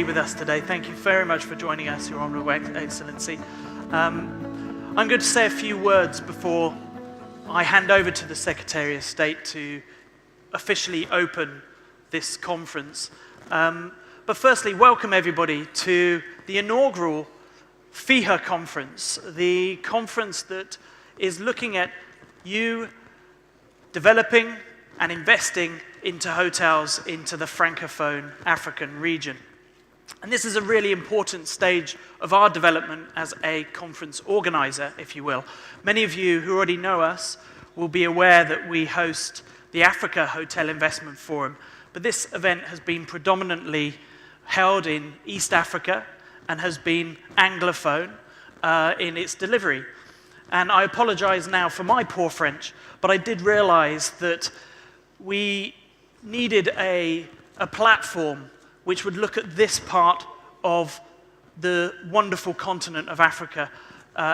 be with us today. Thank you very much for joining us, Your Honourable Excellency. I'm going to say a few words before I hand over to the Secretary of State to officially open this conference. But firstly, welcome everybody to the inaugural FIHA conference, the conference that is looking at you developing and investing into hotels into the Francophone African region. And this is a really important stage of our development as a conference organizer, if you will. Many of you who already know us will be aware that we host the Africa Hotel Investment Forum, but this event has been predominantly held in East Africa and has been Anglophone in its delivery. And I apologize now for my poor French, but I did realize that we needed a platform which would look at this part of the wonderful continent of Africa,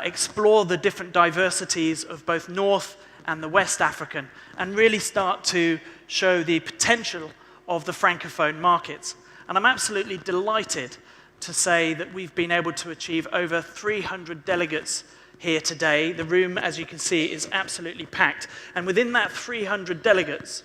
explore the different diversities of both North and the West African, and really start to show the potential of the Francophone markets. And I'm absolutely delighted to say that we've been able to achieve over 300 delegates here today. The room, as you can see, is absolutely packed. And within that 300 delegates,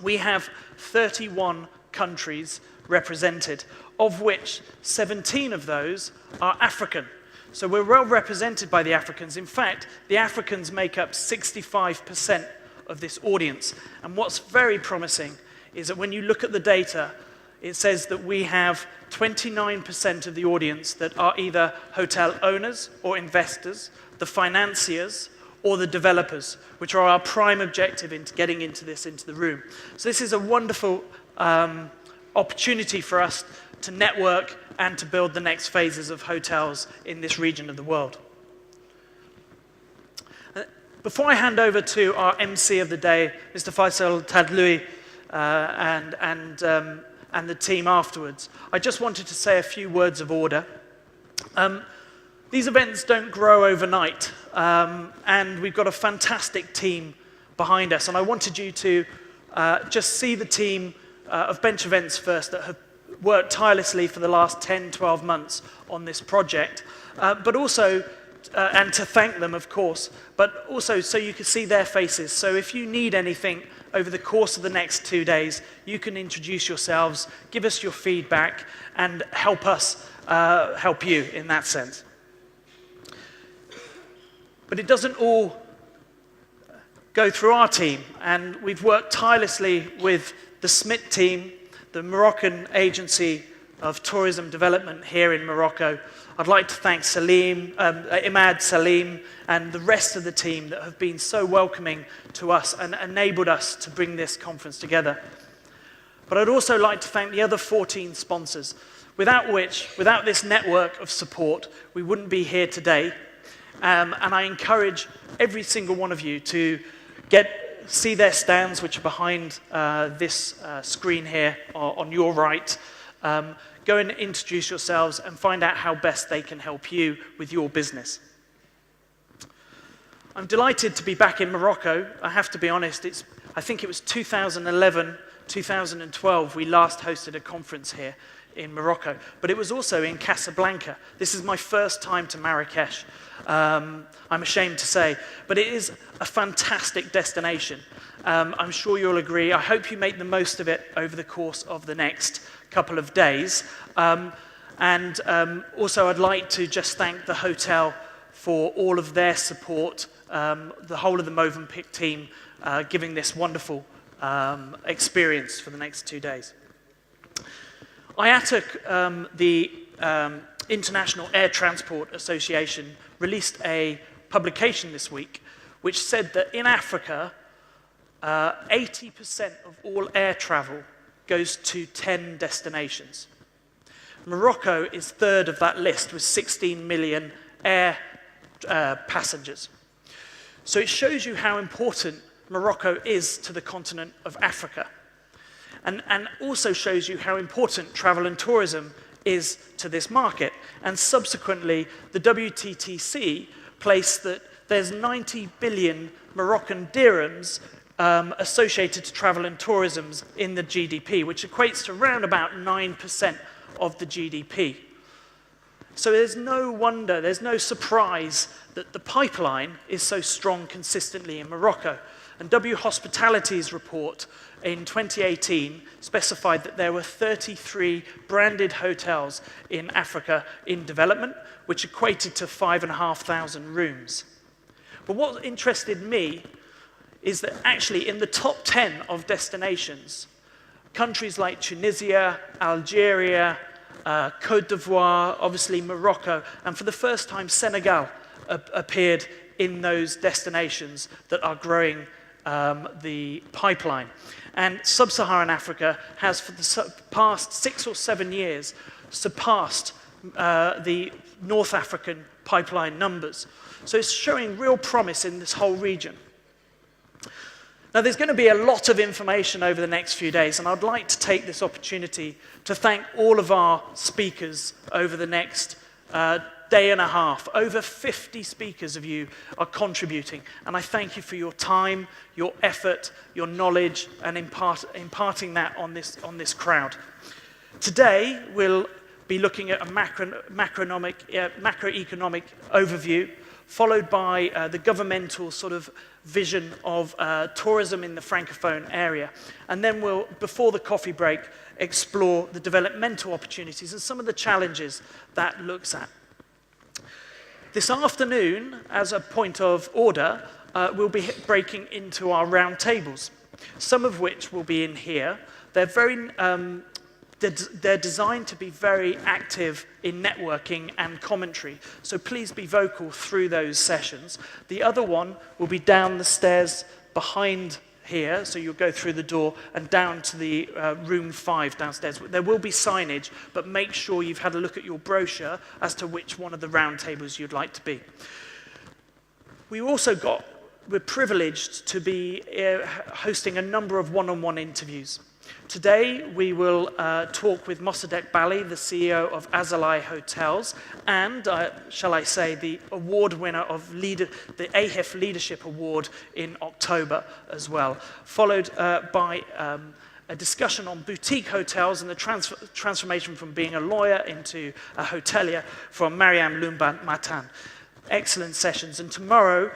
we have 31 countries represented, of which 17 of those are African. So we're well represented by the Africans. In fact, the Africans make up 65% of this audience. And what's very promising is that when you look at the data, it says that we have 29% of the audience that are either hotel owners or investors, the financiers, or the developers, which are our prime objective in getting into the room. So this is a wonderful opportunity for us to network and to build the next phases of hotels in this region of the world. Before I hand over to our MC of the day, Mr. Faisal Tadloui, and the team afterwards, I just wanted to say a few words of order. These events don't grow overnight, and we've got a fantastic team behind us. And I wanted you to just see the team of Bench Events first that have worked tirelessly for the last 10, 12 months on this project, but also, and to thank them, of course, but also so you can see their faces. So if you need anything over the course of the next 2 days, you can introduce yourselves, give us your feedback, and help us help you in that sense. But it doesn't all go through our team, and we've worked tirelessly with the SMIT team, the Moroccan Agency of Tourism Development here in Morocco. I'd like to thank Imad Salim, and the rest of the team that have been so welcoming to us and enabled us to bring this conference together. But I'd also like to thank the other 14 sponsors, without this network of support, we wouldn't be here today. And I encourage every single one of you to see their stands, which are behind this screen here on your right. Go and introduce yourselves and find out how best they can help you with your business. I'm delighted to be back in Morocco. I have to be honest, I think it was 2011, 2012, we last hosted a conference here in Morocco, but it was also in Casablanca. This is my first time to Marrakesh, I'm ashamed to say, but it is a fantastic destination. I'm sure you'll agree. I hope you make the most of it over the course of the next couple of days. Also, I'd like to just thank the hotel for all of their support, the whole of the Movenpick team, giving this wonderful experience for the next 2 days. IATAC, the International Air Transport Association, released a publication this week which said that in Africa, 80% of all air travel goes to 10 destinations. Morocco is third of that list with 16 million air passengers. So it shows you how important Morocco is to the continent of Africa. And also shows you how important travel and tourism is to this market. And subsequently, the WTTC placed that there's 90 billion Moroccan dirhams associated to travel and tourism in the GDP, which equates to around about 9% of the GDP. So there's no wonder, there's no surprise that the pipeline is so strong consistently in Morocco. And W Hospitality's report in 2018 specified that there were 33 branded hotels in Africa in development, which equated to 5,500 rooms. But what interested me is that actually in the top 10 of destinations, countries like Tunisia, Algeria, Côte d'Ivoire, obviously Morocco, and for the first time Senegal appeared in those destinations that are growing the pipeline. And sub-Saharan Africa has for the past 6 or 7 years surpassed the North African pipeline numbers. So it's showing real promise in this whole region. Now, there's going to be a lot of information over the next few days, and I'd like to take this opportunity to thank all of our speakers over the next day and a half. Over 50 speakers of you are contributing, and I thank you for your time, your effort, your knowledge, and imparting that on this crowd. Today, we'll be looking at a macroeconomic overview, followed by the governmental sort of vision of tourism in the Francophone area. And then we'll, before the coffee break, explore the developmental opportunities and some of the challenges that looks at. This afternoon, as a point of order, we'll be breaking into our round tables, some of which will be in here. They're designed to be very active in networking and commentary, so please be vocal through those sessions. The other one will be down the stairs behind here, so you'll go through the door and down to the room 5 downstairs. There will be signage, but make sure you've had a look at your brochure as to which one of the round tables you'd like to be. We're privileged to be hosting a number of one-on-one interviews. Today, we will talk with Mossadegh Bali, the CEO of Azalai Hotels, and, shall I say, the award winner of the AHIF Leadership Award in October as well, followed by a discussion on boutique hotels and the transformation from being a lawyer into a hotelier from Mariam Lumban Matan. Excellent sessions. And tomorrow,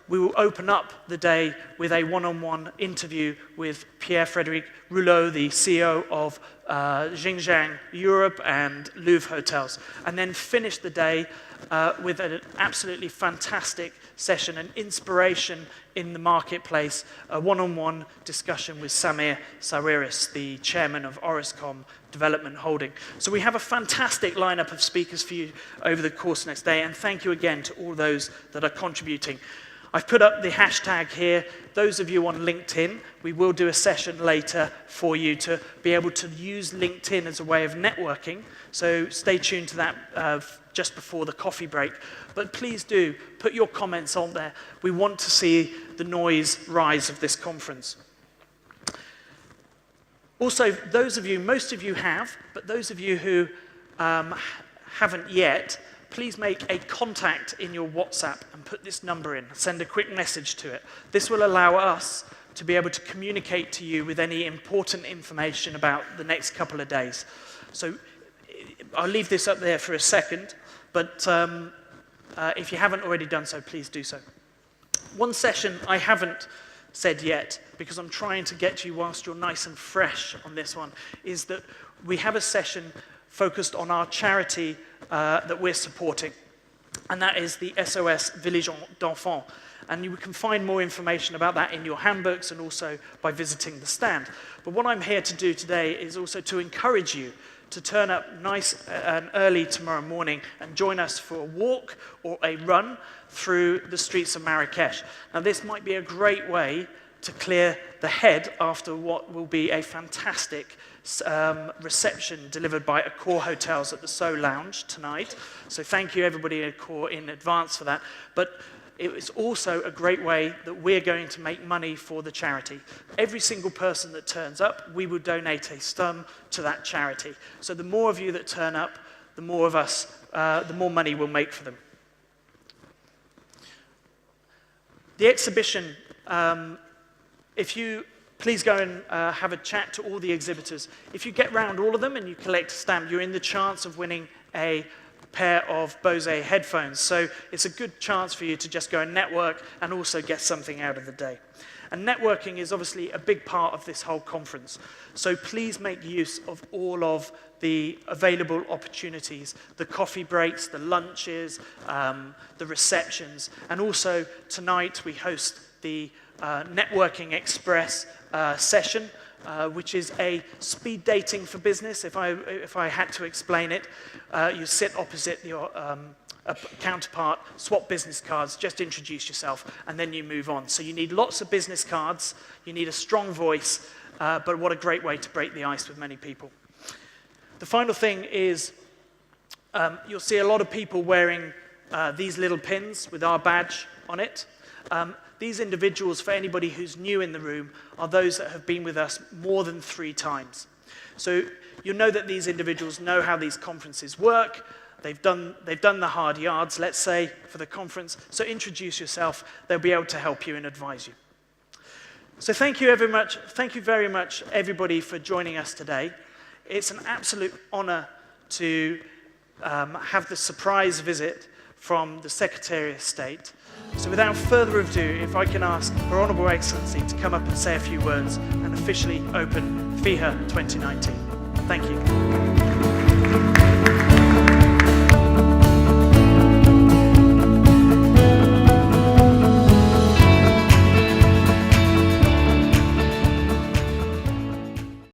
we will open up the day with a one-on-one interview with Pierre-Frédéric Rouleau, the CEO of Xinjiang Europe and Louvre Hotels, and then finish the day with an absolutely fantastic session, an inspiration in the marketplace, a one-on-one discussion with Samir Sawiris, the chairman of Orascom Development Holding. So we have a fantastic lineup of speakers for you over the course of the next day, and thank you again to all those that are contributing. I've put up the hashtag here. Those of you on LinkedIn, we will do a session later for you to be able to use LinkedIn as a way of networking. So stay tuned to that just before the coffee break. But please do put your comments on there. We want to see the noise rise of this conference. Also, those of you, most of you have, but those of you who haven't yet, please make a contact in your WhatsApp and put this number in. Send a quick message to it. This will allow us to be able to communicate to you with any important information about the next couple of days. So I'll leave this up there for a second, but if you haven't already done so, please do so. One session I haven't said yet, because I'm trying to get you whilst you're nice and fresh on this one, is that we have a session focused on our charity that we're supporting, and that is the SOS Village d'Enfants. And you can find more information about that in your handbooks and also by visiting the stand. But what I'm here to do today is also to encourage you to turn up nice and early tomorrow morning and join us for a walk or a run through the streets of Marrakesh. Now, this might be a great way to clear the head after what will be a fantastic reception delivered by Accor Hotels at the So Lounge tonight. So thank you everybody at Accor in advance for that. But it is also a great way that we're going to make money for the charity. Every single person that turns up, we will donate a sum to that charity. So the more of you that turn up, the more of us, the more money we'll make for them. The exhibition, if you please go and have a chat to all the exhibitors. If you get round all of them and you collect a stamp, you're in the chance of winning a pair of Bose headphones. So it's a good chance for you to just go and network and also get something out of the day. And networking is obviously a big part of this whole conference. So please make use of all of the available opportunities, the coffee breaks, the lunches, the receptions, and also tonight we host the Networking Express session, which is a speed dating for business. If I had to explain it, you sit opposite your counterpart, swap business cards, just introduce yourself, and then you move on. So you need lots of business cards, you need a strong voice, but what a great way to break the ice with many people. The final thing is you'll see a lot of people wearing these little pins with our badge on it. These individuals, for anybody who's new in the room, are those that have been with us more than 3 times. So you'll know that these individuals know how these conferences work. They've done the hard yards, let's say, for the conference. So introduce yourself. They'll be able to help you and advise you. So thank you very much, everybody, for joining us today. It's an absolute honor to have the surprise visit from the Secretary of State. So without further ado, if I can ask Her Honourable Excellency to come up and say a few words and officially open FIHA 2019. Thank you.